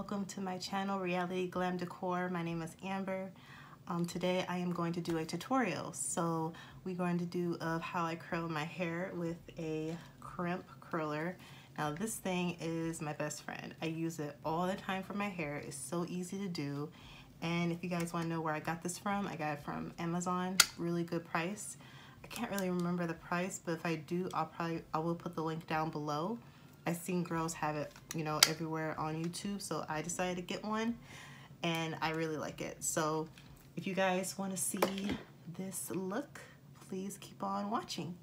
welcome to my channel, Reality Glam Decor. My name is Amber. Today I am going to do a tutorial. So we're going to do how I curl my hair with a crimp curler. Now this thing is my best friend. I use it all the time for my hair. It's so easy to do. And if you guys want to know where I got this from, I got it from Amazon. Really good price. I can't really remember the price, but if I do, I will put the link down below. I've seen girls have it, you know, everywhere on YouTube, so I decided to get one, and I really like it. So if you guys want to see this look, please keep on watching.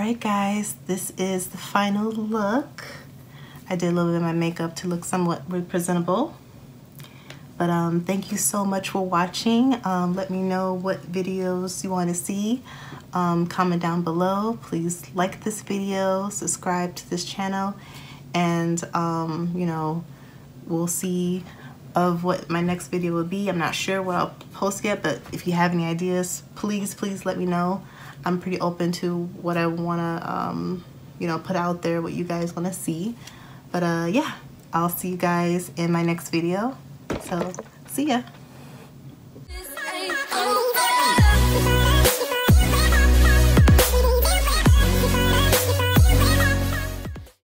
Alright guys, this is the final look. I did a little bit of my makeup to look somewhat presentable. But thank you so much for watching. Let me know what videos you want to see. Comment down below. Please like this video, subscribe to this channel, and you know, we'll see of what my next video will be. I'm not sure what I'll post yet, but if you have any ideas, please let me know. I'm pretty open to what I want to you know, put out there, what you guys want to see. But yeah, I'll see you guys in my next video. So see ya.